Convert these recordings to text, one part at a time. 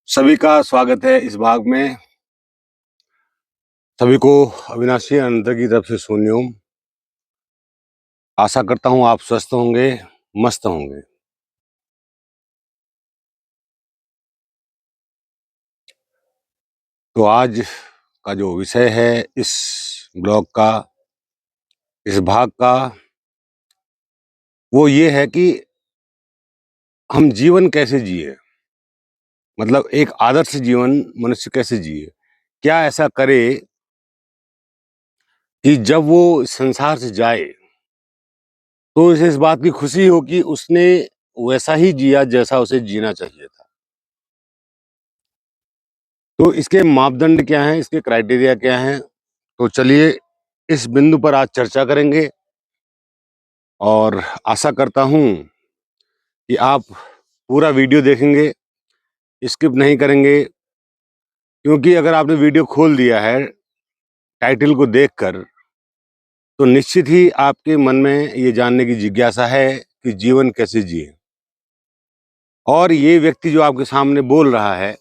सभी का स्वागत है इस भाग में। सभी को अविनाशी अनंत की तरफ से सोनियोम। आशा करता हूँ आप स्वस्थ होंगे, मस्त होंगे। तो आज का जो विषय है इस ब्लॉग का, इस भाग का, वो ये है कि हम जीवन कैसे जिए। मतलब एक आदर्श जीवन मनुष्य कैसे जिए, क्या ऐसा करे कि जब वो संसार से जाए तो उसे इस बात की खुशी हो कि उसने वैसा ही जिया जैसा उसे जीना चाहिए था। तो इसके मापदंड क्या हैं, इसके क्राइटेरिया क्या हैं, तो चलिए इस बिंदु पर आज चर्चा करेंगे। और आशा करता हूं कि आप पूरा वीडियो देखेंगे, स्किप नहीं करेंगे, क्योंकि अगर आपने वीडियो खोल दिया है टाइटल को देखकर तो निश्चित ही आपके मन में ये जानने की जिज्ञासा है कि जीवन कैसे जिए। और ये व्यक्ति जो आपके सामने बोल रहा है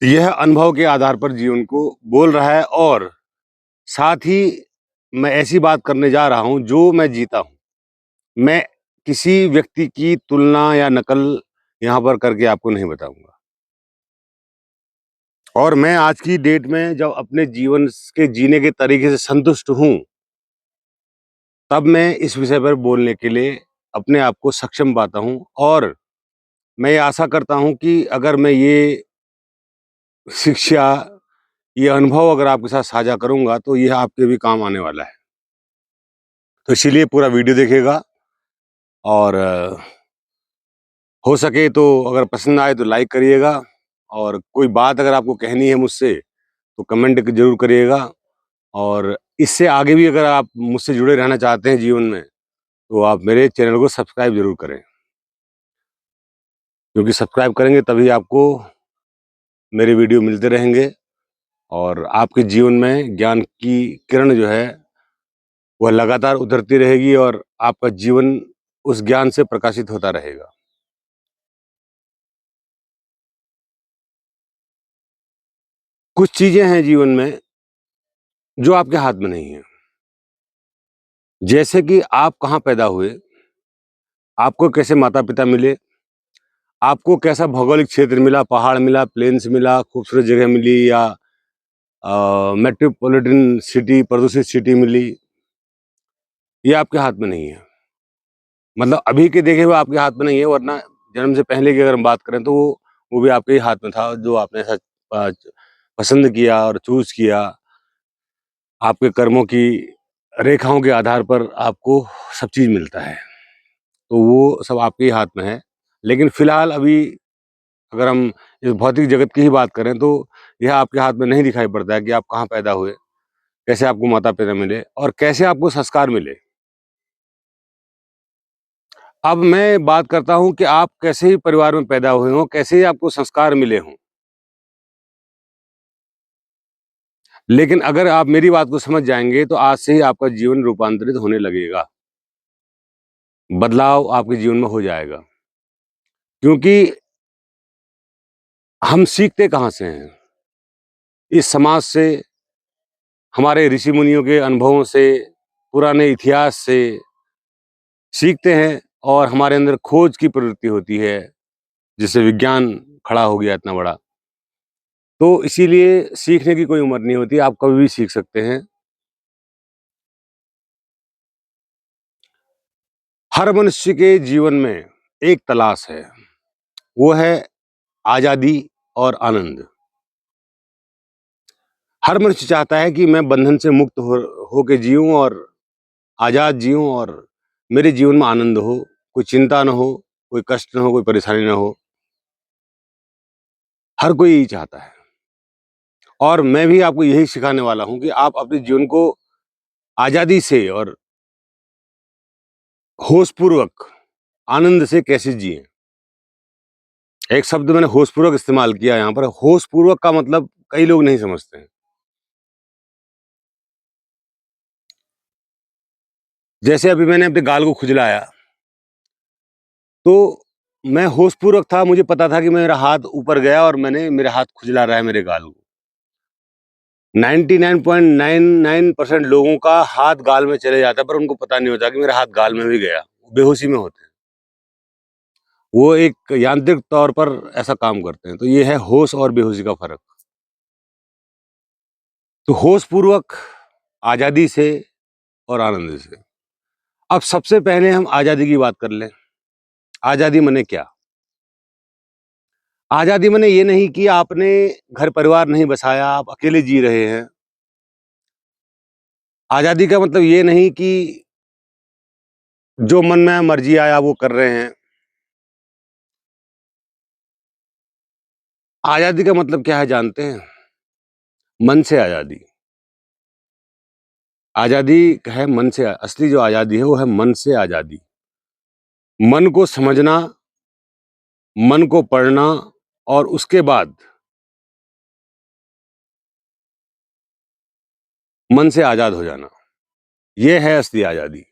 यह अनुभव के आधार पर जीवन को बोल रहा है, और साथ ही मैं ऐसी बात करने जा रहा हूं जो मैं जीता हूं। मैं किसी व्यक्ति की तुलना या नकल यहाँ पर करके आपको नहीं बताऊंगा। और मैं आज की डेट में जब अपने जीवन के जीने के तरीके से संतुष्ट हूँ, तब मैं इस विषय पर बोलने के लिए अपने आप को सक्षम पाता हूँ। और मैं ये आशा करता हूँ कि अगर मैं ये शिक्षा, ये अनुभव अगर आपके साथ साझा करूँगा तो यह आपके भी काम आने वाला है। तो इसीलिए पूरा वीडियो देखिएगा, और हो सके तो अगर पसंद आए तो लाइक करिएगा, और कोई बात अगर आपको कहनी है मुझसे तो कमेंट जरूर करिएगा। और इससे आगे भी अगर आप मुझसे जुड़े रहना चाहते हैं जीवन में, तो आप मेरे चैनल को सब्सक्राइब जरूर करें, क्योंकि सब्सक्राइब करेंगे तभी आपको मेरे वीडियो मिलते रहेंगे, और आपके जीवन में ज्ञान की किरण जो है वह लगातार उतरती रहेगी, और आपका जीवन उस ज्ञान से प्रकाशित होता रहेगा। कुछ चीजें हैं जीवन में जो आपके हाथ में नहीं है, जैसे कि आप कहाँ पैदा हुए, आपको कैसे माता पिता मिले, आपको कैसा भौगोलिक क्षेत्र मिला, पहाड़ मिला, प्लेन्स मिला, खूबसूरत जगह मिली, या मेट्रोपॉलिटन सिटी, प्रदूषित सिटी मिली, ये आपके हाथ में नहीं है। मतलब अभी के देखे हुए आपके हाथ में नहीं है, वरना जन्म से पहले की अगर हम बात करें तो वो भी आपके ही हाथ में था, जो आपने ऐसा अ, पसंद किया और चूज किया। आपके कर्मों की रेखाओं के आधार पर आपको सब चीज मिलता है, तो वो सब आपके ही हाथ में है। लेकिन फिलहाल अभी अगर हम इस भौतिक जगत की ही बात करें तो यह आपके हाथ में नहीं दिखाई पड़ता है कि आप कहाँ पैदा हुए, कैसे आपको माता पिता मिले, और कैसे आपको संस्कार मिले। अब मैं बात करता हूं कि आप कैसे ही परिवार में पैदा हुए हों, कैसे ही आपको संस्कार मिले हों, लेकिन अगर आप मेरी बात को समझ जाएंगे तो आज से ही आपका जीवन रूपांतरित होने लगेगा, बदलाव आपके जीवन में हो जाएगा। क्योंकि हम सीखते कहाँ से हैं? इस समाज से, हमारे ऋषि मुनियों के अनुभवों से, पुराने इतिहास से सीखते हैं, और हमारे अंदर खोज की प्रवृत्ति होती है, जिससे विज्ञान खड़ा हो गया इतना बड़ा। तो इसीलिए सीखने की कोई उम्र नहीं होती, आप कभी भी सीख सकते हैं। हर मनुष्य के जीवन में एक तलाश है, वो है आजादी और आनंद। हर मनुष्य चाहता है कि मैं बंधन से मुक्त होके जीऊं, और आजाद जीऊं, और मेरे जीवन में आनंद हो, कोई चिंता ना हो, कोई कष्ट ना हो, कोई परेशानी ना हो। हर कोई यही चाहता है, और मैं भी आपको यही सिखाने वाला हूं कि आप अपने जीवन को आजादी से और होशपूर्वक, आनंद से कैसे जिए। एक शब्द मैंने होशपूर्वक इस्तेमाल किया यहाँ पर। होशपूर्वक का मतलब कई लोग नहीं समझते हैं। जैसे अभी मैंने अपने गाल को खुजलाया, तो मैं होशपूर्वक था, मुझे पता था कि मेरा हाथ ऊपर गया और मेरा हाथ खुजला रहा है मेरे गाल को। 99.99% लोगों का हाथ गाल में चले जाता है, पर उनको पता नहीं होता कि मेरा हाथ गाल में भी गया। बेहोशी में होते हैं। वो एक यांत्रिक तौर पर ऐसा काम करते हैं। तो ये है होश और बेहोशी का फ़र्क। तो होशपूर्वक, आज़ादी से और आनंद से। अब सबसे पहले हम आज़ादी की बात कर लें। आज़ादी माने क्या? आज़ादी माने ये नहीं कि आपने घर-परिवार नहीं बसाया, आप अकेले जी रहे हैं। आज़ादी का मतलब ये नहीं कि जो मन में मर्ज़ी आया वो कर रहे हैं। आज़ादी का मतलब क्या है जानते हैं? मन से आज़ादी। आज़ादी है मन से, असली जो आज़ादी है वो है मन से आज़ादी। मन को समझना, मन को पढ़ना और उसके बाद मन से आज़ाद हो जाना। ये है असली आज़ादी।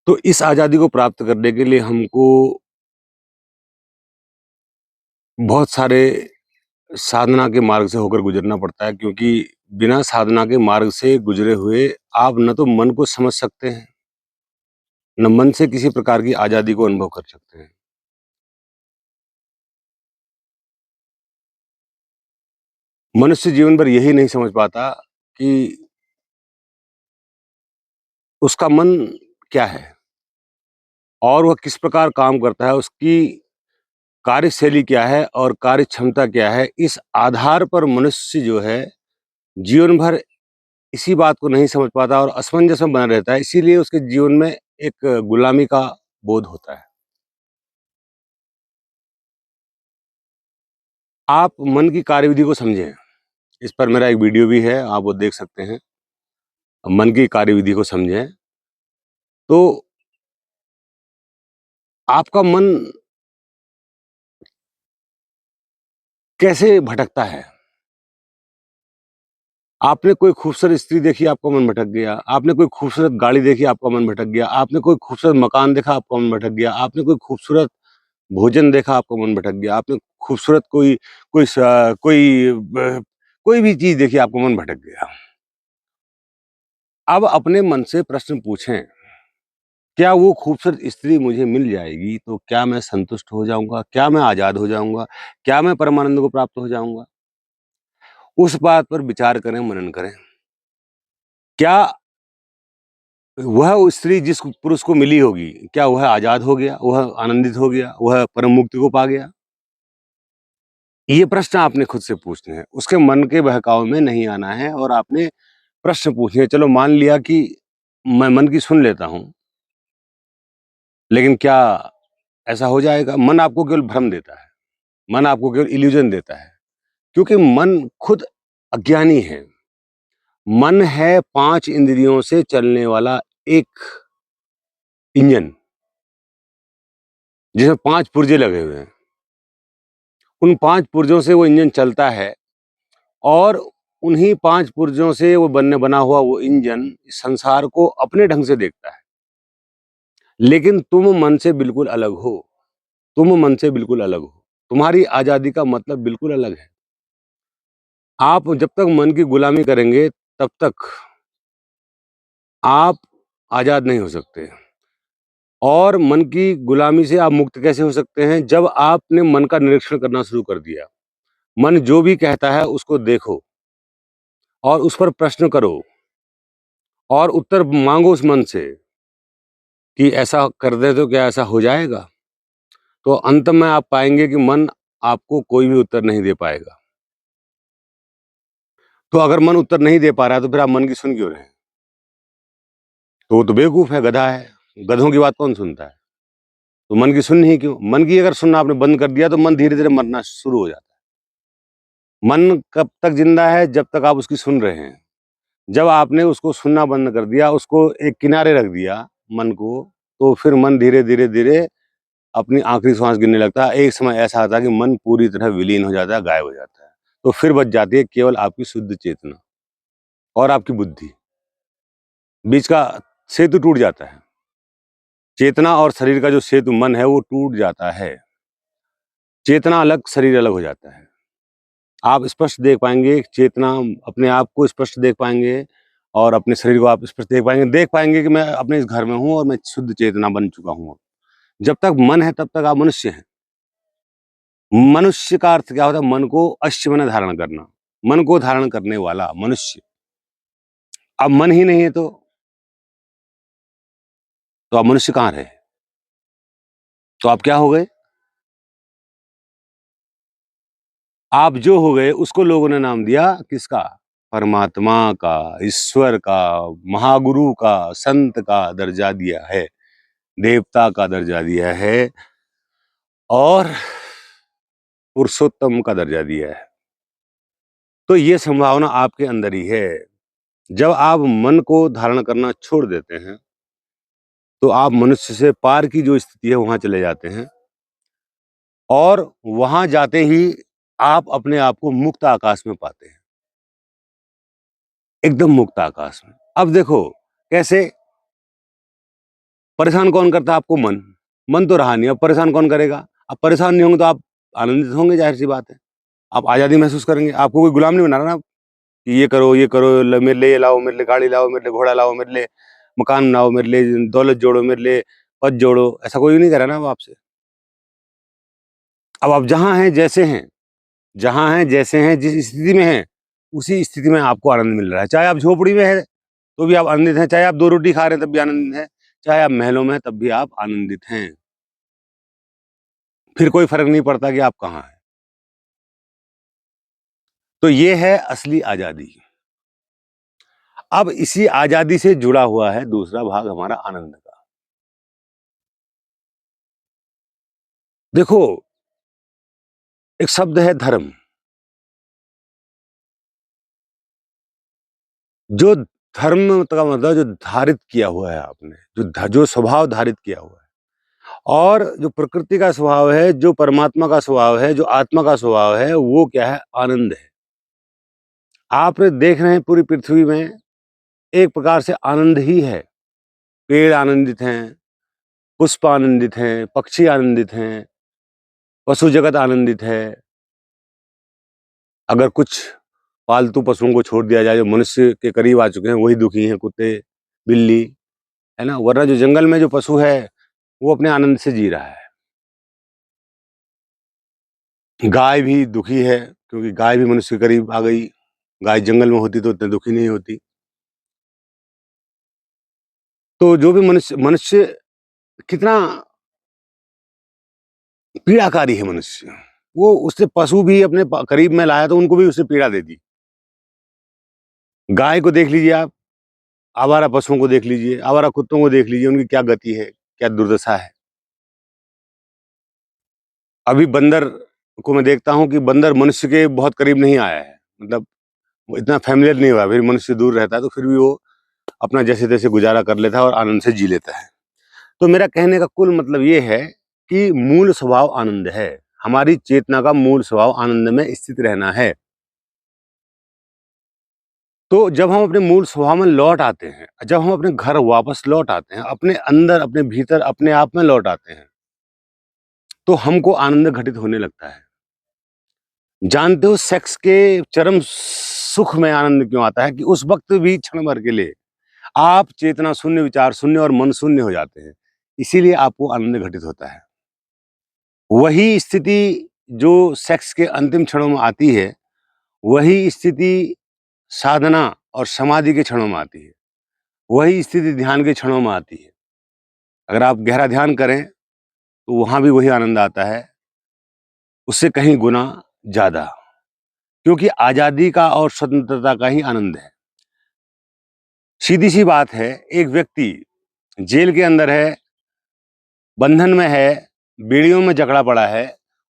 तो इस आज़ादी को प्राप्त करने के लिए हमको बहुत सारे साधना के मार्ग से होकर गुज़रना पड़ता है, क्योंकि बिना साधना के मार्ग से गुज़रे हुए आप न तो मन को समझ सकते हैं, न मन से किसी प्रकार की आज़ादी को अनुभव कर सकते हैं। मनुष्य जीवन भर यही नहीं समझ पाता कि उसका मन क्या है और वह किस प्रकार काम करता है, उसकी कार्यशैली क्या है और कार्य क्षमता क्या है। इस आधार पर मनुष्य जो है, जीवन भर इसी बात को नहीं समझ पाता और असमंजस में बना रहता है। इसीलिए उसके जीवन में एक गुलामी का बोध होता है। आप मन की कार्यविधि को समझें। इस पर मेरा एक वीडियो भी है, आप वो देख सकते हैं। मन की कार्यविधि को समझें, तो आपका मन कैसे भटकता है। आपने कोई खूबसूरत स्त्री देखी, आपका मन भटक गया। आपने कोई खूबसूरत गाड़ी देखी, आपका मन भटक गया। आपने कोई खूबसूरत मकान देखा, आपका मन भटक गया। आपने कोई खूबसूरत भोजन देखा, आपका मन भटक गया। आपने खूबसूरत कोई कोई स कोई ब कोई भी चीज़ देखी, आपका मन भटक गया। अब अपने मन से प्रश्न पूछें, क्या वो खूबसूरत स्त्री मुझे मिल जाएगी, तो क्या मैं संतुष्ट हो जाऊँगा? क्या मैं आज़ाद हो जाऊँगा? क्या मैं परमानंद को प्राप्त हो जाऊँगा? उस बात पर विचार करें, मनन करें। क्या वह स्त्री जिस पुरुष को मिली होगी, क्या वह आज़ाद हो गया? वह आनंदित हो गया? वह परम मुक्ति को पा गया? ये प्रश्न आपने खुद से पूछने हैं। उसके मन के बहकावे में नहीं आना है और आपने प्रश्न पूछे। चलो मान लिया कि मैं मन की सुन लेता हूँ, लेकिन क्या ऐसा हो जाएगा? मन आपको केवल भ्रम देता है, मन आपको केवल इल्यूज़न देता है, क्योंकि मन खुद अज्ञानी है। मन है 5 इंद्रियों से चलने वाला एक इंजन, जिसमें 5 पुर्जे लगे हुए हैं। उन 5 पुर्जों से वो इंजन चलता है और उन्हीं 5 पुर्जों से वो बना हुआ वो इंजन संसार को अपने ढंग से देखता है। लेकिन तुम मन से बिल्कुल अलग हो। तुम मन से बिल्कुल अलग हो। तुम्हारी आज़ादी का मतलब बिल्कुल अलग है। आप जब तक मन की गुलामी करेंगे, तब तक आप आज़ाद नहीं हो सकते। और मन की गुलामी से आप मुक्त कैसे हो सकते हैं? जब आपने मन का निरीक्षण करना शुरू कर दिया। मन जो भी कहता है उसको देखो और उस पर प्रश्न करो और उत्तर माँगो उस मन से कि ऐसा कर दें तो क्या ऐसा हो जाएगा? तो अंत में आप पाएँगे कि मन आपको कोई भी उत्तर नहीं दे पाएगा। तो अगर मन उत्तर नहीं दे पा रहा है, तो फिर आप मन की सुन क्यों रहे हैं? तो वो तो बेवकूफ़ है, गधा है। गधों की बात कौन सुनता है? तो मन की सुननी ही क्यों? मन की अगर सुनना आपने बंद कर दिया, तो मन धीरे-धीरे मरना शुरू हो जाता है। मन कब तक ज़िंदा है? जब तक आप उसकी सुन रहे हैं। जब आपने उसको सुनना बंद कर दिया, उसको एक किनारे रख दिया मन को, तो फिर मन धीरे-धीरे अपनी आखिरी श्वास गिनने लगता है। एक समय ऐसा आता है कि मन पूरी तरह विलीन हो जाता है, गायब हो जाता है। तो फिर बच जाती है केवल आपकी शुद्ध चेतना और आपकी बुद्धि। बीच का सेतु टूट जाता है। चेतना और शरीर का जो सेतु मन है वो टूट जाता है। चेतना अलग, शरीर अलग हो जाता है। आप स्पष्ट देख पाएँगे, चेतना अपने आप को स्पष्ट देख पाएँगे और अपने शरीर को आप स्पष्ट देख पाएँगे कि मैं अपने इस घर में हूँ और मैं शुद्ध चेतना बन चुका हूँ। जब तक मन है तब तक आप मनुष्य हैं। मनुष्य का अर्थ क्या होता है? मन को अश्य माने धारण करना, मन को धारण करने वाला मनुष्य। अब मन ही नहीं है तो आप मनुष्य कहाँ रहे? तो आप क्या हो गए? आप जो हो गए उसको लोगों ने नाम दिया किसका? परमात्मा का, ईश्वर का, महागुरु का, संत का दर्जा दिया है, देवता का दर्जा दिया है और पुरुषोत्तम का दर्जा दिया है। तो ये संभावना आपके अंदर ही है। जब आप मन को धारण करना छोड़ देते हैं, तो आप मनुष्य से पार की जो स्थिति है वहाँ चले जाते हैं और वहाँ जाते ही आप अपने आप को मुक्त आकाश में पाते हैं, एकदम मुक्त आकाश में। अब देखो कैसे परेशान कौन करता है आपको? मन। मन तो रहा नहीं, अब परेशान कौन करेगा? अब परेशान नहीं होंगे तो आप आनंदित होंगे, ज़ाहिर-सी बात है। आप आज़ादी महसूस करेंगे, आपको कोई गुलाम नहीं बना रहा ना कि ये करो, मेरे लिए ये लाओ, मेरे लिए गाड़ी लाओ, मेरे लिए घोड़ा लाओ, मेरे लिए मकान लाओ, मेरे लिए दौलत जोड़ो, मेरे लिए पद जोड़ो, ऐसा कोई नहीं कह रहा ना अब आपसे। अब आप जहाँ हैं, जैसे हैं, जिस स्थिति में हैं, उसी स्थिति में आपको आनंद मिल रहा है। चाहे आप झोपड़ी में हैं, तो भी आप आनंदित हैं, चाहे आप 2 रोटी खा रहे हैं, तब भी आनंदित हैं, चाहे आप महलों में हैं, तब भी आप आनंदित हैं। फिर कोई फ़र्क नहीं पड़ता कि आप कहाँ हैं। तो ये है असली आज़ादी। अब इसी आज़ादी से जुड़ा हुआ है दूसरा भाग हमारा आनंद का। देखो, एक शब्द है धर्म। जो धर्म का मतलब जो धारित किया हुआ है आपने, जो स्वभाव धारित किया हुआ है और जो प्रकृति का स्वभाव है, जो परमात्मा का स्वभाव है, जो आत्मा का स्वभाव है, वो क्या है? आनंद है। आप देख रहे हैं पूरी पृथ्वी में एक प्रकार से आनंद ही है। पेड़ आनंदित हैं, पुष्प आनंदित हैं, पक्षी आनंदित हैं, पशु जगत आनंदित है। अगर कुछ पालतू पशुओं को छोड़ दिया जाए, जो मनुष्य के करीब आ चुके हैं, वही दुखी हैं, कुत्ते, बिल्ली, है ना? वरना जो जंगल में जो पशु है, वो अपने आनंद से जी रहा है। गाय भी दुखी है, क्योंकि गाय भी मनुष्य के करीब आ गई। गाय जंगल में होती तो इतनी दुखी नहीं होती। तो जो भी मनुष्य मनुष्य कितना पीड़ाकारी है मनुष्य। वो उससे पशु भी अपने करीब में लाया तो उनको भी उससे पीड़ा दे दी। गाय को देख लीजिए आप, आवारा पशुओं को देख लीजिए, आवारा कुत्तों को देख लीजिए, उनकी क्या गति है, क्या दुर्दशा है। अभी बंदर को मैं देखता हूँ कि बंदर मनुष्य के बहुत करीब नहीं आया है। मतलब वो इतना फ़ैमिलियर नहीं हुआ, फिर मनुष्य दूर रहता है तो फिर भी वो अपना जैसे-तैसे गुज़ारा कर लेता है और आनंद से जी लेता है। तो मेरा कहने का कुल मतलब ये है कि मूल स्वभाव आनंद है। हमारी चेतना का मूल स्वभाव आनंद में स्थित रहना है। तो जब हम अपने मूल स्वभाव में लौट आते हैं, जब हम अपने घर वापस लौट आते हैं, अपने अंदर, अपने भीतर, अपने आप में लौट आते हैं, तो हमको आनंद घटित होने लगता है। जानते हो सेक्स के चरम सुख में आनंद क्यों आता है? कि उस वक़्त भी क्षण भर के लिए आप चेतना शून्य, विचार शून्य और मन शून्य हो जाते हैं। इसीलिए आपको आनंद घटित होता है। वही स्थिति जो सेक्स के अंतिम क्षणों में आती है, वही स्थिति साधना और समाधि के क्षणों में आती है। वही स्थिति ध्यान के क्षणों में आती है। अगर आप गहरा ध्यान करें, तो वहाँ भी वही आनंद आता है, उससे कहीं गुना ज़्यादा। क्योंकि आज़ादी का और स्वतंत्रता का ही आनंद है। सीधी-सी बात है, एक व्यक्ति जेल के अंदर है, बंधन में है, बेड़ियों में जकड़ा पड़ा है,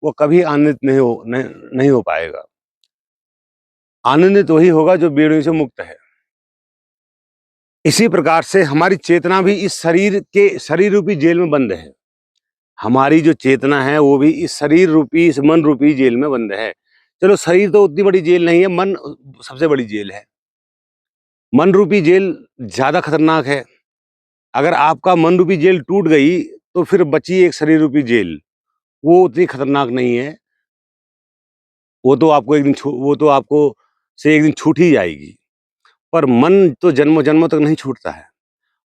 वो कभी आनंदित नहीं हो पाएगा। आनंदित वही होगा जो बेड़ियों से मुक्त है। इसी प्रकार से हमारी चेतना भी इस शरीर रूपी जेल में बंद है। हमारी जो चेतना है वो भी इस शरीर रूपी, इस मन रूपी जेल में बंद है। चलो शरीर तो उतनी बड़ी जेल नहीं है, मन सबसे बड़ी जेल है। मन रूपी जेल ज़्यादा खतरनाक है। अगर आपका मन रूपी जेल टूट गई, तो फिर बची एक शरीर रूपी जेल, वो उतनी खतरनाक नहीं है, वो तो आपको से एक दिन छूट ही जाएगी। पर मन तो जन्मों-जन्मों तक नहीं छूटता है।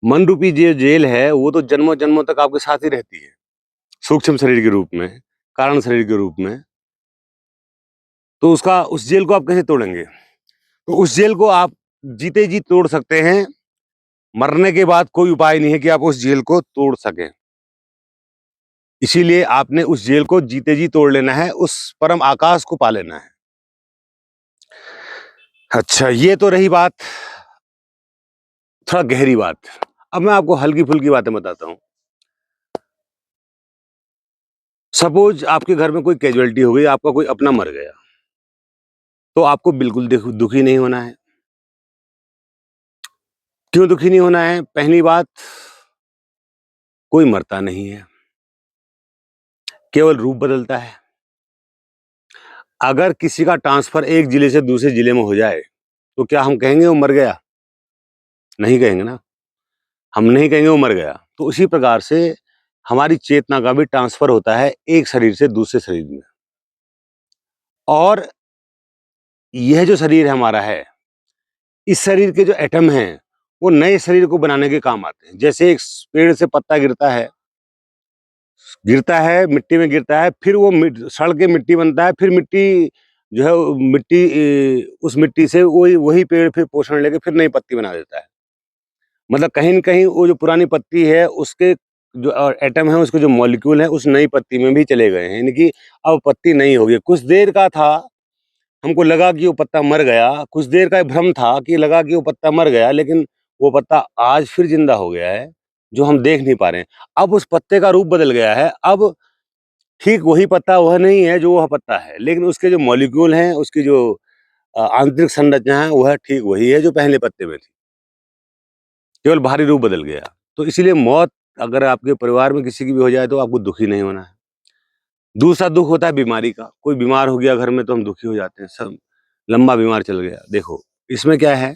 मन रूपी जे जेल है, वो तो जन्मों-जन्मों तक आपके साथ ही रहती है, सूक्ष्म शरीर के रूप में, कारण शरीर के रूप में। तो उसका उस जेल को आप कैसे तोड़ेंगे? तो उस जेल को आप जीते जी तोड़ सकते हैं, मरने के बाद कोई उपाय नहीं है कि आप उस जेल को तोड़ सकें। इसीलिए आपने उस जेल को जीते जी तोड़ लेना है, उस परम आकाश को पा लेना है। अच्छा, ये तो रही बात थोड़ा गहरी बात। अब मैं आपको हल्की-फुल्की बातें बताता हूँ। सपोज़ आपके घर में कोई कैज़ुअल्टी हो गई, आपका कोई अपना मर गया, तो आपको बिल्कुल दुखी नहीं होना है। क्यों दुखी नहीं होना है? पहली बात, कोई मरता नहीं है, केवल रूप बदलता है। अगर किसी का ट्रांसफ़र एक ज़िले से दूसरे ज़िले में हो जाए, तो क्या हम कहेंगे वो मर गया? नहीं कहेंगे ना, हम नहीं कहेंगे वो मर गया। तो उसी प्रकार से हमारी चेतना का भी ट्रांसफ़र होता है एक शरीर से दूसरे शरीर में। और यह जो शरीर हमारा है, इस शरीर के जो एटम हैं, वो नए शरीर को बनाने के काम आते हैं। जैसे एक पेड़ से पत्ता गिरता है, मिट्टी में गिरता है, फिर वो सड़ के मिट्टी बनता है, फिर मिट्टी जो है वो उस मिट्टी से वही वही पेड़ फिर पोषण लेके फिर नई पत्ती बना देता है। मतलब कहीं न कहीं वो जो पुरानी पत्ती है, उसके जो एटम है, उसके जो मॉलिक्यूल हैं, उस नई पत्ती में भी चले गए हैं। यानी कि अब पत्ती नई हो गई। कुछ देर का था, हमको लगा कि वो पत्ता मर गया, कुछ देर का भ्रम था कि लगा कि वो पत्ता मर गया, लेकिन वो पत्ता आज फिर ज़िंदा हो गया है, जो हम देख नहीं पा रहे हैं। अब उस पत्ते का रूप बदल गया है, अब ठीक वही पत्ता वह नहीं है जो वह पत्ता है, लेकिन उसके जो मॉलिक्यूल हैं, उसकी जो आंतरिक संरचना है, वह ठीक वही है जो पहले पत्ते में थी, केवल बाहरी रूप बदल गया। तो इसीलिए मौत अगर आपके परिवार में किसी की भी हो जाए, तो आपको दुखी नहीं होना है। दूसरा दुःख होता है बीमारी का, कोई बीमार हो गया घर में तो हम दुखी हो जाते हैं, सब लंबा बीमार चल गया। देखो, इसमें क्या है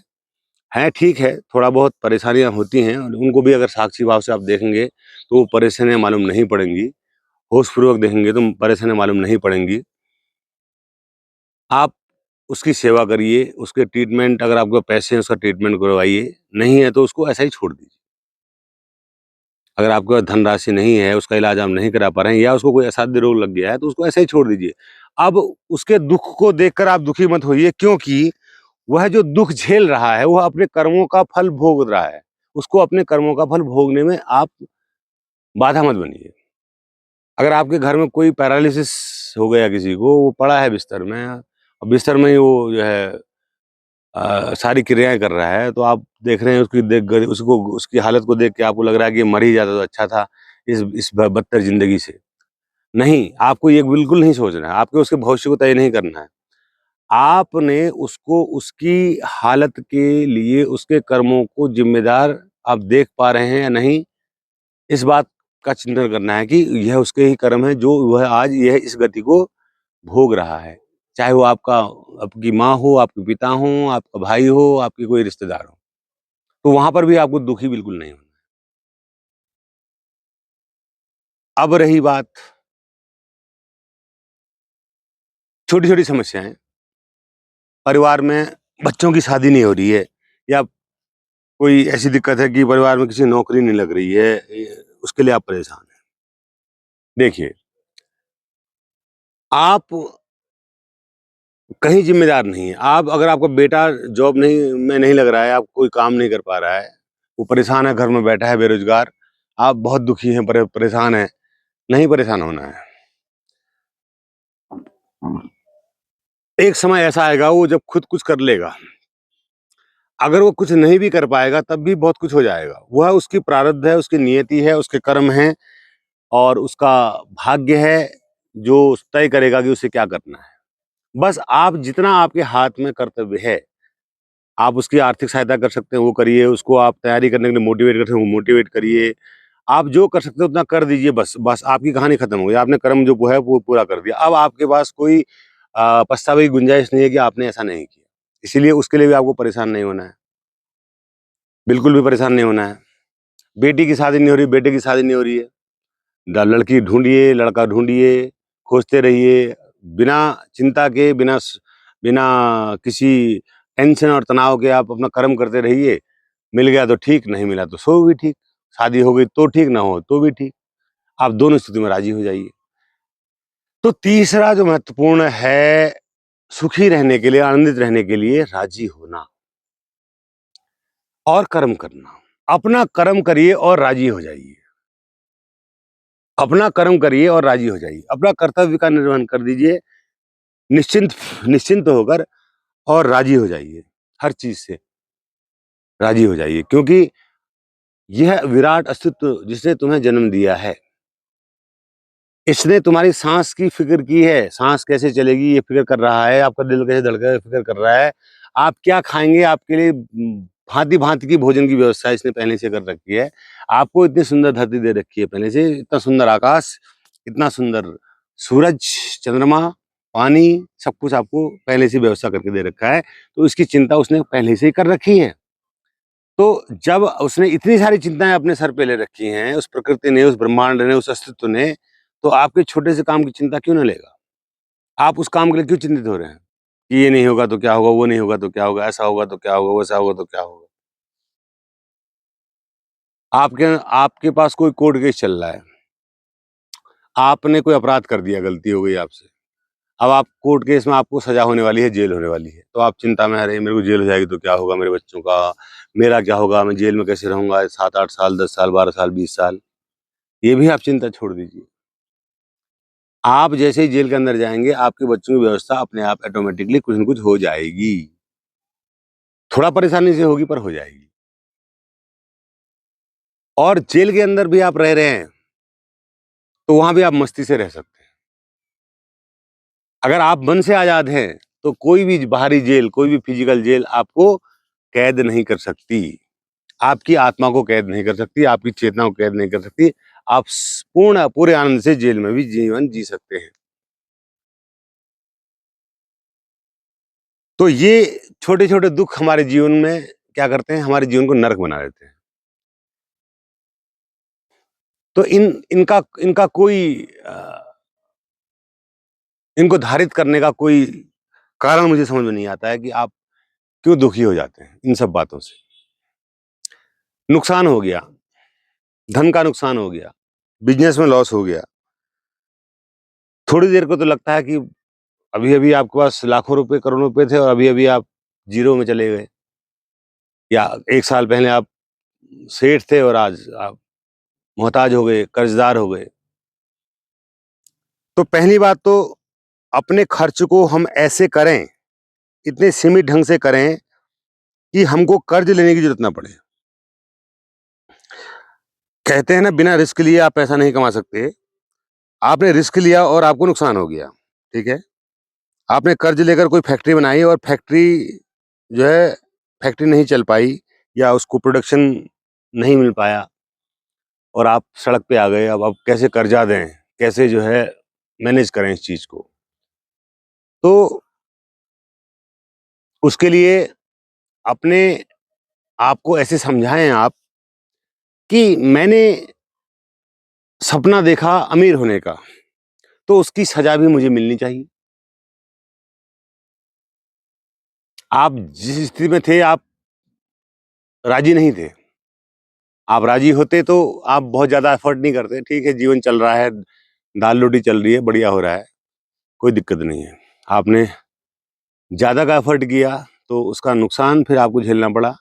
ठीक है, थोड़ा बहुत परेशानियाँ होती हैं और उनको भी अगर साक्षी भाव से आप देखेंगे, तो वो परेशानियाँ मालूम नहीं पड़ेंगी। होशपूर्वक देखेंगे तो परेशानियाँ मालूम नहीं पड़ेंगी। आप उसकी सेवा करिए, उसके ट्रीटमेंट अगर आपके पैसे हैं उसका ट्रीटमेंट करवाइए, नहीं है तो उसको ऐसा ही छोड़ दीजिए। अगर आपके पास धनराशि नहीं है, उसका इलाज आप नहीं करा पा रहे हैं या उसको कोई असाध्य रोग लग गया है, तो उसको ऐसे ही छोड़ दीजिए। अब उसके दुःख को देखकर आप दुखी मत होइए, क्योंकि वह जो दुःख झेल रहा है, वह अपने कर्मों का फल भोग रहा है। उसको अपने कर्मों का फल भोगने में आप बाधा मत बनिए। अगर आपके घर में कोई पैरालिसिस हो गया किसी को, वो पड़ा है बिस्तर में और बिस्तर में ही वो जो है सारी क्रियाएँ कर रहा है, तो आप देख रहे हैं उसकी देख कर उसको उसकी हालत को देख के आपको लग रहा है कि ये मर ही जाता तो अच्छा था इस बदतर ज़िंदगी से। नहीं, आपको ये बिल्कुल नहीं सोचना है, आपको उसके भविष्य को तय नहीं करना है। आपने उसको उसकी हालत के लिए उसके कर्मों को ज़िम्मेदार आप देख पा रहे हैं या नहीं, इस बात का चिंतन करना है कि यह उसके ही कर्म है जो वह आज यह इस गति को भोग रहा है। चाहे वो आपकी माँ हो, आपके पिता हों, आपका भाई हो, आपके कोई रिश्तेदार हो। तो वहाँ पर भी आपको दुखी बिल्कुल नहीं होना। अब रही बात छोटी-छोटी समस्याएँ, परिवार में बच्चों की शादी नहीं हो रही है या कोई ऐसी दिक्कत है कि परिवार में किसी नौकरी नहीं लग रही है, उसके लिए आप परेशान हैं। देखिए, आप कहीं ज़िम्मेदार नहीं हैं। आप अगर आपका बेटा जॉब नहीं लग रहा है, आप कोई काम नहीं कर पा रहा है, वो परेशान है, घर में बैठा है बेरोज़गार, आप बहुत दुखी हैं, परेशान हैं, नहीं परेशान होना है। एक समय ऐसा आएगा वो जब खुद कुछ कर लेगा। अगर वो कुछ नहीं भी कर पाएगा तब भी बहुत कुछ हो जाएगा। वह उसकी प्रारब्ध है, उसकी नियति है, उसके कर्म हैं और उसका भाग्य है जो तय करेगा कि उसे क्या करना है। बस आप जितना आपके हाथ में कर्तव्य है, आप उसकी आर्थिक सहायता कर सकते हैं वो करिए, उसको आप तैयारी करने के लिए मोटिवेट कर सकते हैं वो मोटिवेट करिए। आप जो कर सकते हो उतना कर दीजिए बस, बस आपकी कहानी खत्म हो गई। आपने कर्म जो वो है वो पूरा कर दिया। अब आपके पास कोई पछतावे की गुंजाइश नहीं है कि आपने ऐसा नहीं किया। इसीलिए उसके लिए भी आपको परेशान नहीं होना है, बिल्कुल भी परेशान नहीं होना है। बेटी की शादी नहीं हो रही, बेटे की शादी नहीं हो रही है। लड़की ढूँढिए, लड़का ढूँढिए, खोजते रहिए, बिना चिंता के, बिना किसी टेंशन और तनाव के आप अपना कर्म करते रहिए। मिल गया तो ठीक, नहीं मिला तो सो भी ठीक। शादी हो गई तो ठीक, ना हो तो भी ठीक। आप दोनों स्थिति में राज़ी हो जाइए। तो तीसरा जो महत्वपूर्ण है, सुखी रहने के लिए, आनंदित रहने के लिए राज़ी होना और कर्म करना। अपना कर्म करिए और राज़ी हो जाइए। अपना कर्म करिए और राज़ी हो जाइए। अपना कर्तव्य का निर्वहन कर दीजिए, निश्चिंत निश्चिंत होकर, और राज़ी हो जाइए। हर चीज़ से राज़ी हो जाइए, क्योंकि यह विराट अस्तित्व जिसने तुम्हें जन्म दिया है, इसने तुम्हारी साँस की फ़िक्र की है। साँस कैसे चलेगी ये फ़िक्र कर रहा है, आपका दिल कैसे धड़केगा फ़िक्र कर रहा है। आप क्या खाएँगे, आपके लिए भाँति-भाँति की भोजन की व्यवस्था इसने पहले से कर रखी है। आपको इतनी सुंदर धरती दे रखी है पहले से, इतना सुंदर आकाश, इतना सुंदर सूरज, चंद्रमा, पानी, सब कुछ आपको पहले से व्यवस्था करके दे रखा है। तो इसकी चिंता उसने पहले से ही कर रखी है। तो जब उसने इतनी सारी चिंताएँ अपने सर पे ले रखी हैं, उस प्रकृति ने, उस ब्रह्मांड ने, उस अस्तित्व ने, तो आपके छोटे से काम की चिंता क्यों ना लेगा? आप उस काम के लिए क्यों चिंतित हो रहे हैं? कि ये नहीं होगा तो क्या होगा, वो नहीं होगा तो क्या होगा, ऐसा होगा तो क्या होगा, वैसा होगा तो क्या होगा? आपके आपके पास कोई कोर्ट केस चल रहा है, आपने कोई अपराध कर दिया, गलती हो गई आपसे। अब आप कोर्ट केस में, आपको सज़ा होने वाली है, जेल होने वाली है। तो आप चिंता में, अरे मेरे को जेल हो जाएगी तो क्या होगा, मेरे बच्चों का, मेरा क्या होगा, मैं जेल में कैसे रहूँगा 7-8 साल, 10 साल, 12 साल, 20 साल। ये भी आप चिंता छोड़ दीजिए। आप जैसे ही जेल के अंदर जाएँगे, आपके बच्चों की व्यवस्था अपने आप ऑटोमैटिकली कुछ न कुछ हो जाएगी। थोड़ा परेशानी से होगी, पर हो जाएगी। और जेल के अंदर भी आप रह रहे हैं, तो वहाँ भी आप मस्ती से रह सकते हैं। अगर आप मन से आज़ाद हैं, तो कोई भी बाहरी जेल, कोई भी फिज़िकल जेल आपको कैद नहीं कर सकती। आपकी आत्मा को कैद नहीं कर सकती, आपकी चेतना को कैद नहीं कर सकती। आप पूरे आनंद से जेल में भी जीवन जी सकते हैं। तो ये छोटे-छोटे दुःख हमारे जीवन में क्या करते हैं, हमारे जीवन को नर्क बना देते हैं। तो इनका इनका कोई इनको धारित करने का कोई कारण मुझे समझ में नहीं आता है कि आप क्यों दुखी हो जाते हैं इन सब बातों से। नुकसान हो गया, धन का नुकसान हो गया, बिज़नेस में लॉस हो गया। थोड़ी देर को तो लगता है कि अभी-अभी आपके पास लाखों रुपए, करोड़ों रुपए थे और अभी-अभी आप ज़ीरो में चले गए। या 1 साल पहले आप सेठ थे और आज आप मोहताज हो गए, कर्ज़दार हो गए। तो पहली बात तो अपने खर्च को हम ऐसे करें, इतने सीमित ढंग से करें कि हमको कर्ज़ लेने की ज़रूरत ना पड़े। कहते हैं ना, बिना रिस्क लिए आप पैसा नहीं कमा सकते। आपने रिस्क लिया और आपको नुकसान हो गया, ठीक है? आपने कर्ज़ लेकर कोई फैक्ट्री बनाई और फैक्ट्री जो है, फैक्ट्री नहीं चल पाई या उसको प्रोडक्शन नहीं मिल पाया और आप सड़क पे आ गए। अब आप कैसे कर्ज़ा दें? कैसे जो है मैनेज करें इस चीज़ को? तो उसके लिए अपने आप को ऐसे समझाएँ आप कि मैंने सपना देखा अमीर होने का, तो उसकी सज़ा भी मुझे मिलनी चाहिए। आप जिस स्थिति में थे, आप राज़ी नहीं थे। आप राज़ी होते तो आप बहुत ज़्यादा एफ़र्ट नहीं करते। ठीक है, जीवन चल रहा है, दाल-रोटी चल रही है, बढ़िया हो रहा है, कोई दिक्कत नहीं है। आपने ज़्यादा का एफ़र्ट किया, तो उसका नुकसान फिर आपको झेलना पड़ा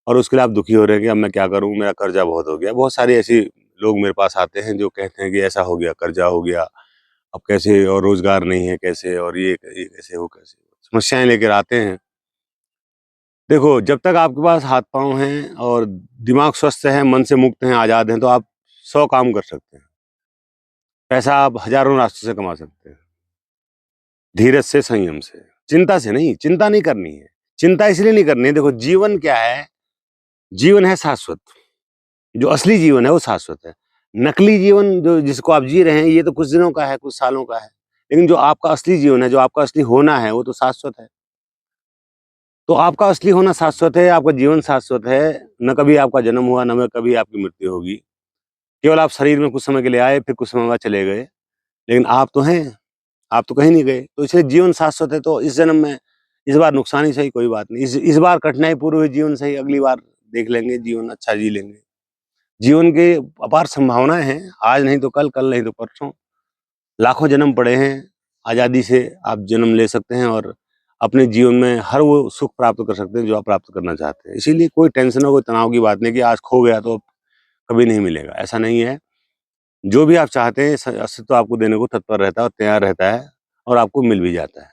और उसके लिए आप दुखी हो रहे हैं कि अब मैं क्या करूँ? मेरा कर्ज़ा बहुत हो गया। बहुत सारे ऐसे लोग मेरे पास आते हैं जो कहते हैं कि ऐसा हो गया, कर्ज़ा हो गया, अब कैसे, और रोज़गार नहीं है कैसे, और ये कैसे, वो कैसे? समस्याएँ लेकर आते हैं। देखो, जब तक आपके पास हाथ-पाँव हैं और दिमाग स्वस्थ है, मन से मुक्त हैं, आज़ाद हैं, तो आप 100 काम कर सकते हैं। पैसा आप हज़ारों रास्तों से कमा सकते हैं। धीरज से, संयम से, चिंता से नहीं, चिंता नहीं करनी है। चिंता इसलिए नहीं करनी है, देखो जीवन क्या है? जीवन है शाश्वत। जो असली जीवन है वो शाश्वत है। नकली जीवन जो जिसको आप जी रहे हैं, ये तो कुछ दिनों का है, कुछ सालों का है। लेकिन जो आपका असली जीवन है, जो आपका असली होना है, वो तो शाश्वत है। तो आपका असली होना शाश्वत है, आपका जीवन शाश्वत है, न कभी आपका जन्म हुआ, न में कभी आपकी मृत्यु होगी। केवल आप शरीर में कुछ समय के लिए आए, फिर कुछ समय बाद चले गए, लेकिन आप तो हैं, आप तो कहीं नहीं गए। तो इसलिए जीवन शाश्वत है, तो इस जन्म में इस बार नुकसान ही सही, कोई बात नहीं। इस बार कठिनाईपूर्ण हुई जीवन सही, अगली बार देख लेंगे, जीवन अच्छा जी लेंगे। जीवन के अपार संभावनाएँ हैं, आज नहीं तो कल, कल नहीं तो परसों। लाखों जन्म पड़े हैं, आज़ादी से आप जन्म ले सकते हैं और अपने जीवन में हर वो सुख प्राप्त कर सकते हैं जो आप प्राप्त करना चाहते हैं। इसीलिए कोई टेंशन हो, कोई तनाव की बात नहीं कि आज खो गया तो अब कभी नहीं मिलेगा, ऐसा नहीं है। जो भी आप चाहते हैं अस्तित्व आपको देने को तत्पर रहता है और तैयार रहता है और आपको मिल भी जाता है।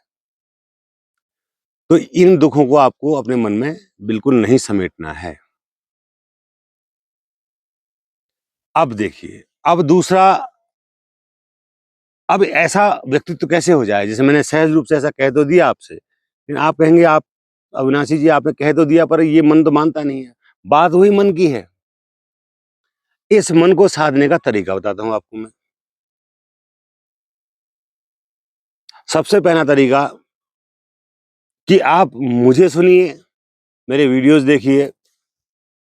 तो इन दुखों को आपको अपने मन में बिल्कुल नहीं समेटना है। अब देखिए, अब दूसरा, अब ऐसा व्यक्तित्व कैसे हो जाए, जैसे मैंने सहज रूप से ऐसा कह तो दिया आपसे, लेकिन आप कहेंगे आप अविनाशी जी आपने कह तो दिया पर ये मन तो मानता नहीं है। बात वही मन की है। इस मन को साधने का तरीका बताता हूँ आपको मैं। सबसे पहला तरीका कि आप मुझे सुनिए, मेरे वीडियोज़ देखिए,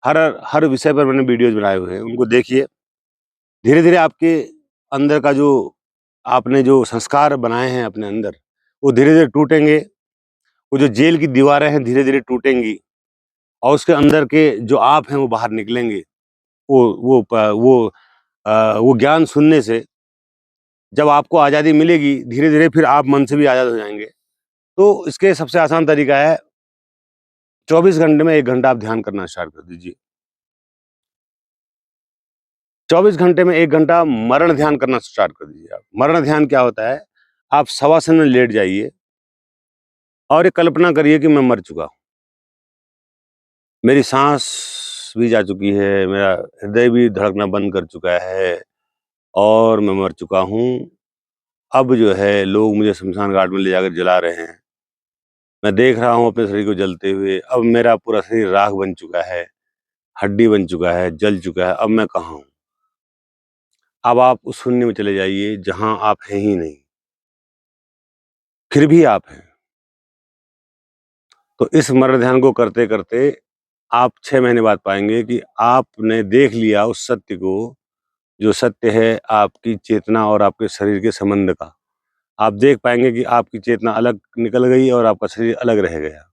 हर हर विषय पर मैंने वीडियोज़ बनाए हुए हैं, उनको देखिए। धीरे-धीरे आपके अंदर का जो आपने जो संस्कार बनाए हैं अपने अंदर, वो धीरे-धीरे टूटेंगे। वो जो जेल की दीवारें हैं धीरे-धीरे टूटेंगी और उसके अंदर के जो आप हैं वो बाहर निकलेंगे। वो ज्ञान सुनने से जब आपको आज़ादी मिलेगी, धीरे-धीरे फिर आप मन से भी आज़ाद हो जाएँगे। तो इसके सबसे आसान तरीका है 24 घंटे में 1 घंटा आप ध्यान करना स्टार्ट कर दीजिए। 24 घंटे में 1 घंटा मरण ध्यान करना स्टार्ट कर दीजिए आप। मरण ध्यान क्या होता है? आप शवासन में लेट जाइए और ये कल्पना करिए कि मैं मर चुका हूँ। मेरी साँस भी जा चुकी है, मेरा हृदय भी धड़कना बंद कर चुका है और मैं मर चुका हूँ। अब जो है लोग मुझे श्मशान घाट में ले जाकर जला रहे हैं। मैं देख रहा हूँ अपने शरीर को जलते हुए। अब मेरा पूरा शरीर राख बन चुका है, हड्डी बन चुका है, जल चुका है। अब मैं कहाँ हूँ? अब आप उस शून्य में चले जाइए जहाँ आप हैं ही नहीं, फिर भी आप हैं। तो इस मरण ध्यान को करते-करते आप 6 महीने बाद पाएँगे कि आपने देख लिया उस सत्य को, जो सत्य है आपकी चेतना और आपके शरीर के संबंध का। आप देख पाएँगे कि आपकी चेतना अलग निकल गई और आपका शरीर अलग रह गया।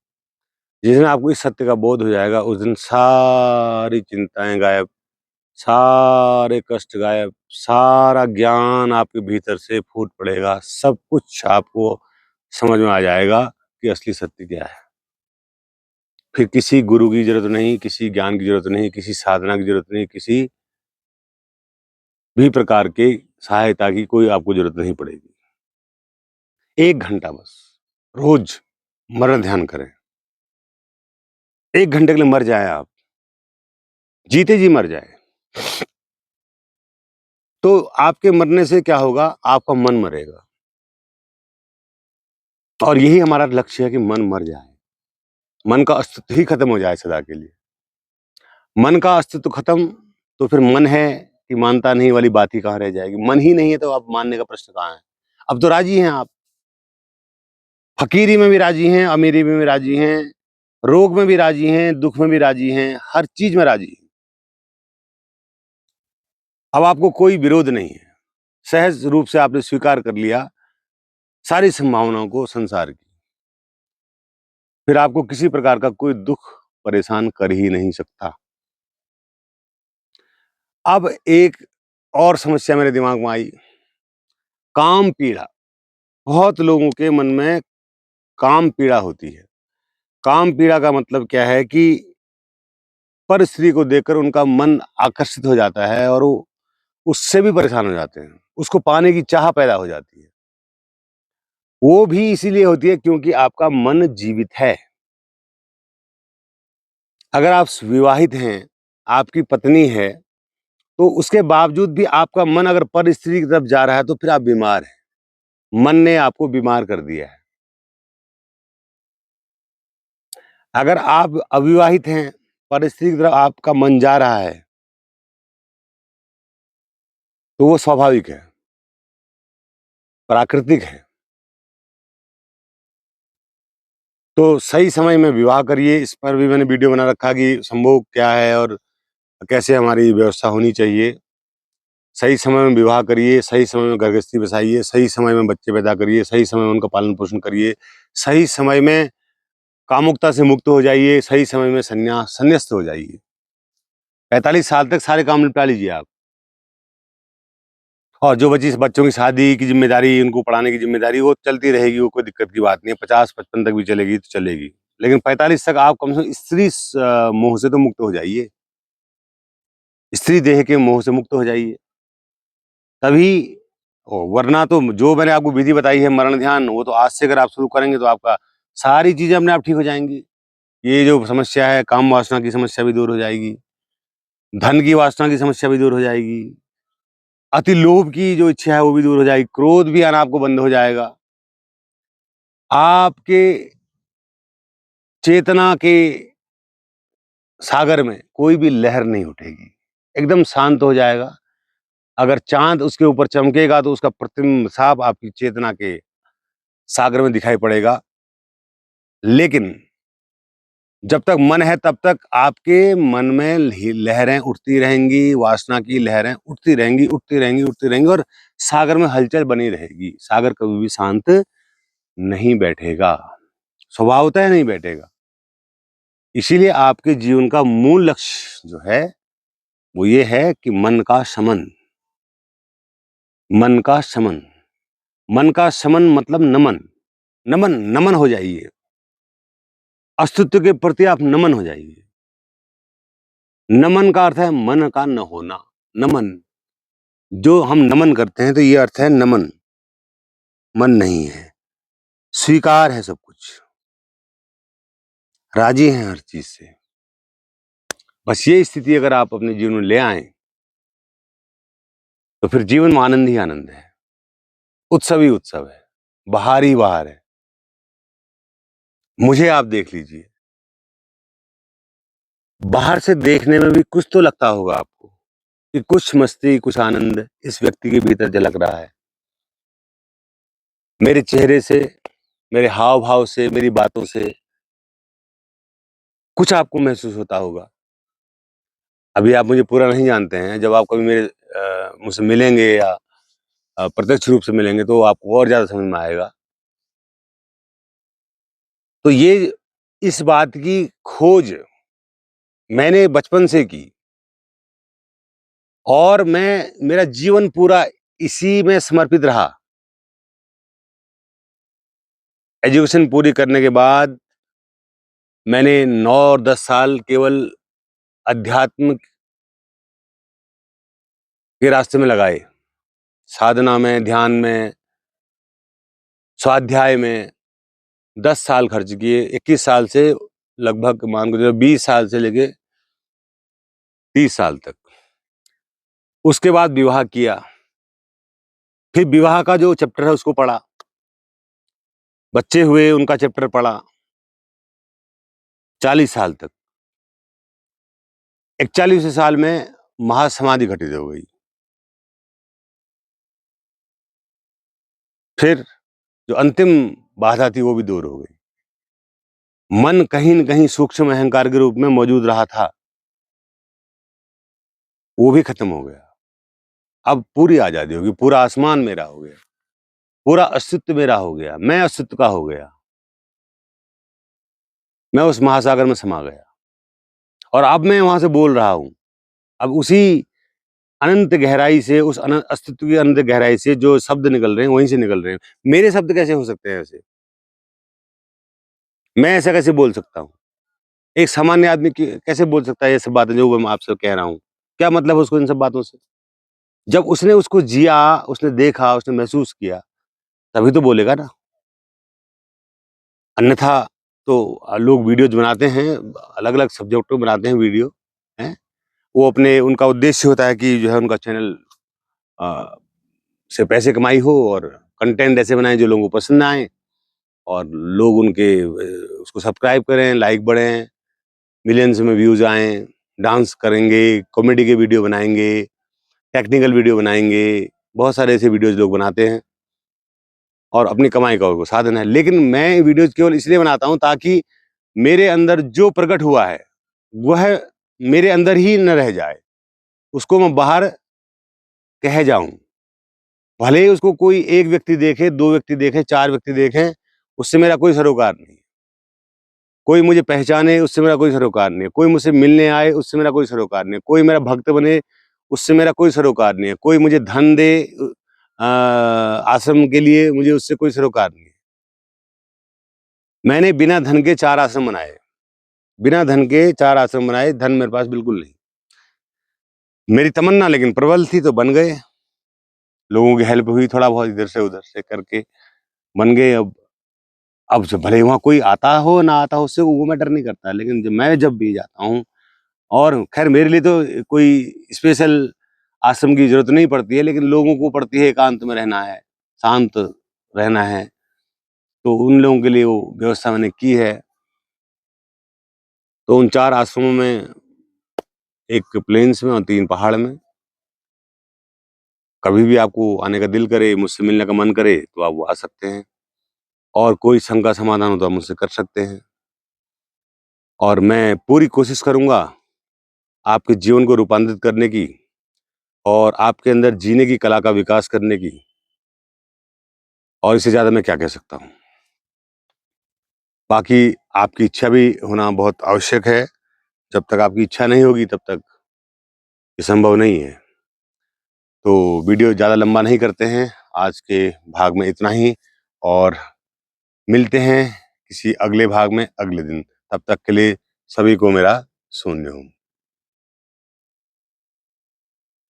जिस दिन आपको इस सत्य का बोध हो जाएगा, उस दिन सारी चिंताएँ गायब, सारे कष्ट गायब, सारा ज्ञान आपके भीतर से फूट पड़ेगा। सब कुछ आपको समझ में आ जाएगा कि असली सत्य क्या है। फिर किसी गुरु की ज़रूरत नहीं, किसी ज्ञान की ज़रूरत नहीं, किसी साधना की ज़रूरत नहीं, किसी भी प्रकार के सहायता की कोई आपको ज़रूरत नहीं पड़ेगी। 1 घंटा बस, रोज़ मरण ध्यान करें। 1 घंटे के लिए मर जाएँ आप, जीते जी मर जाएँ। तो आपके मरने से क्या होगा? आपका मन मरेगा और यही हमारा लक्ष्य है कि मन मर जाए। मन का अस्तित्व ही खत्म हो जाए सदा के लिए। मन का अस्तित्व खत्म तो फिर मन है कि मानता नहीं वाली बात ही कहाँ रह जाएगी। मन ही नहीं है तो अब मानने का प्रश्न कहाँ है? अब तो राज़ी हैं आप। फ़कीरी में भी राज़ी हैं, अमीरी में भी राज़ी हैं, रोग में भी राज़ी हैं, दुःख में भी राज़ी हैं, हर चीज़ में राज़ी हैं। अब आपको कोई विरोध नहीं है। सहज रूप से आपने स्वीकार कर लिया सारी संभावनाओं को संसार की। फिर आपको किसी प्रकार का कोई दुःख परेशान कर ही नहीं सकता। अब एक और समस्या मेरे दिमाग में आई, काम पीड़ा। बहुत लोगों के मन में काम पीड़ा होती है। काम पीड़ा का मतलब क्या है कि पर स्त्री को देखकर उनका मन आकर्षित हो जाता है और वो उससे भी परेशान हो जाते हैं। उसको पाने की चाह पैदा हो जाती है। वो भी इसीलिए होती है क्योंकि आपका मन जीवित है। अगर आप विवाहित हैं, आपकी पत्नी है, तो उसके बावजूद भी आपका मन अगर पर स्त्री की तरफ जा रहा है तो फिर आप बीमार हैं। मन ने आपको बीमार कर दिया है। अगर आप अविवाहित हैं, पर स्त्री की तरफ आपका मन जा रहा है, तो वो स्वाभाविक है, प्राकृतिक है। तो सही समय में विवाह करिए, इस पर भी मैंने वीडियो बना रखा कि संभोग क्या है और कैसे हमारी व्यवस्था होनी चाहिए। सही समय में विवाह करिए, सही समय में घर गृहस्थी बसाइए, सही समय में बच्चे पैदा करिए, सही समय में उनका पालन-पोषण करिए, सही समय में कामुकता से मुक्त हो जाइए, सही समय में संन्यस्त हो जाइए। 45 साल तक सारे काम निपटा लीजिए आप। और जो बची बच्चों की शादी की ज़िम्मेदारी, उनको पढ़ाने की ज़िम्मेदारी, वो चलती रहेगी, वो कोई दिक्कत की बात नहीं है। 50-55 तक भी चलेगी तो चलेगी। लेकिन 45 तक आप कम से कम मोह से तो मुक्त हो जाइए। स्त्री देह के मोह से मुक्त हो जाइए। तभी वरना तो जो मैंने आपको विधि बताई है मरण ध्यान, वो तो आज से अगर आप शुरू करेंगे तो आपका सारी चीज़ें अपने आप ठीक हो जाएँगी। ये जो समस्या है, काम वासना की समस्या भी दूर हो जाएगी, धन की वासना की समस्या भी दूर हो जाएगी, अति लोभ की जो इच्छा है वो भी दूर हो जाएगी, क्रोध भी आना आपको बंद हो जाएगा। आपके चेतना के सागर में कोई भी लहर नहीं उठेगी, एकदम शांत हो जाएगा। अगर चाँद उसके ऊपर चमकेगा तो उसका प्रतिबिंब साफ आपकी चेतना के सागर में दिखाई पड़ेगा। लेकिन जब तक मन है तब तक आपके मन में लहरें उठती रहेंगी, वासना की लहरें उठती रहेंगी, उठती रहेंगी, उठती रहेंगी और सागर में हलचल बनी रहेगी। सागर कभी भी शांत नहीं बैठेगा, स्वभावतः नहीं बैठेगा। इसीलिए आपके जीवन का मूल लक्ष्य जो है, वो ये है कि मन का शमन। मन का शमन। मन का शमन मतलब नमन। नमन, नमन हो जाइए। अस्तित्व के प्रति आप नमन हो जाइए। नमन का अर्थ है मन का न होना। नमन। जो हम नमन करते हैं तो ये अर्थ है नमन। मन नहीं है। स्वीकार है सब कुछ। राजी हैं हर चीज से। बस ये स्थिति अगर आप अपने जीवन में ले आएं, तो फिर जीवन में आनंद ही आनंद है। उत्सव ही उत्सव है। बहार ही बहार है। मुझे आप देख लीजिए। बाहर से देखने में भी कुछ तो लगता होगा आपको कि कुछ मस्ती, कुछ आनंद इस व्यक्ति के भीतर झलक रहा है। मेरे चेहरे से, मेरे हाव-भाव से, मेरी बातों से कुछ आपको महसूस होता होगा। अभी आप मुझे पूरा नहीं जानते हैं, जब आप कभी मुझसे मिलेंगे या प्रत्यक्ष रूप से मिलेंगे तो आपको और ज़्यादा समझ में आएगा। तो ये इस बात की खोज मैंने बचपन से की और मेरा जीवन पूरा इसी में समर्पित रहा। एजुकेशन पूरी करने के बाद मैंने 9 और 10 साल केवल अध्यात्म के रास्ते में लगाए। साधना में, ध्यान में, स्वाध्याय में 10 साल खर्च किए। 21 साल से लगभग मान के चलो 20 साल से लेके 30 साल तक। उसके बाद विवाह किया। फिर विवाह का जो चैप्टर है उसको पढ़ा। बच्चे हुए, उनका चैप्टर पढ़ा। 40 साल तक। 41वें साल में महासमाधि घटित हो गई। फिर जो अंतिम बाधा थी वो भी दूर हो गई। मन कहीं न कहीं सूक्ष्म अहंकार के रूप में मौजूद रहा था। वो भी खत्म हो गया। अब पूरी आज़ादी हो गई, पूरा आसमान मेरा हो गया, पूरा अस्तित्व मेरा हो गया, मैं अस्तित्व का हो गया। मैं उस महासागर में समा गया और अब मैं वहाँ से बोल रहा हूँ। अब उसी अनंत गहराई से, उस अस्तित्व की अनंत गहराई से जो शब्द निकल रहे हैं, वहीं से निकल रहे हैं। मेरे शब्द कैसे हो सकते हैं ऐसे? मैं ऐसा कैसे बोल सकता हूँ? एक सामान्य आदमी कैसे बोल सकता है ये सब बातें जो मैं आपसे कह रहा हूँ? क्या मतलब है उसको इन सब बातों से? जब उसने उसको जिया, उसने देखा, उसने महसूस किया, तभी तो बोलेगा ना। अन्यथा तो लोग वीडियोज़ बनाते हैं, अलग-अलग सब्जेक्टों पे बनाते हैं वीडियो, हैं? वो अपने उनका उद्देश्य होता है कि जो है उनका चैनल अ, से पैसे कमाई हो और कंटेंट ऐसे बनाएँ जो लोगों को पसंद आएँ और लोग उसको सब्सक्राइब करें, लाइक बढ़ें, मिलियंस में व्यूज़ आएँ, डांस करेंगे, कॉमेडी के वीडियो बनाएँगे, टेक्निकल वीडियो बनाएँगे, बहुत सारे ऐसे वीडियोज़ लोग बनाते हैं। और अपनी कमाई का वो साधन है। लेकिन मैं वीडियोज़ केवल इसलिए बनाता हूँ ताकि मेरे अंदर जो प्रकट हुआ है, वह मेरे अंदर ही न रह जाए, उसको मैं बाहर कह जाऊँ। भले ही उसको कोई 1 व्यक्ति देखे, 2 व्यक्ति देखें, 4 व्यक्ति देखें, उससे मेरा कोई सरोकार नहीं है। कोई मुझे पहचाने, उससे मेरा कोई सरोकार नहीं है। कोई मुझसे मिलने आए, उससे मेरा कोई सरोकार नहीं है। कोई मेरा भक्त बने, उससे मेरा कोई सरोकार नहीं है। कोई मुझे धन दे आश्रम के लिए, मुझे उससे कोई सरोकार नहीं है। मैंने बिना धन के 4 आश्रम बनाए। बिना धन के 4 आश्रम बनाए, धन मेरे पास बिल्कुल नहीं। मेरी तमन्ना लेकिन प्रबल थी तो बन गए। लोगों की हेल्प हुई थोड़ा बहुत इधर से उधर से करके बन गए। अब जब भले वहाँ कोई आता हो ना आता हो, उससे वो मैटर नहीं करता। लेकिन जब भी जाता हूँ, और खैर मेरे लिए तो कोई स्पेशल आश्रम की ज़रूरत नहीं पड़ती है, लेकिन लोगों को पड़ती है, एकांत में रहना है, शांत रहना है, तो उन लोगों के लिए वो व्यवस्था मैंने की है। तो उन 4 आश्रमों में, 1 प्लेन्स में और 3 पहाड़ में। कभी भी आपको आने का दिल करे, मुझसे मिलने का मन करे, तो आप वो आ सकते हैं, और कोई शंका समाधान हो तो आप मुझसे कर सकते हैं। और मैं पूरी कोशिश करूँगा आपके जीवन को रूपांतरित करने की, और आपके अंदर जीने की कला का विकास करने की, और इससे ज़्यादा मैं क्या कह सकता हूँ। बाकी आपकी इच्छा भी होना बहुत आवश्यक है। जब तक आपकी इच्छा नहीं होगी, तब तक ये संभव नहीं है। तो वीडियो ज़्यादा लंबा नहीं करते हैं, आज के भाग में इतना ही, और मिलते हैं किसी अगले भाग में अगले दिन। तब तक के लिए सभी को मेरा शून्य ओम।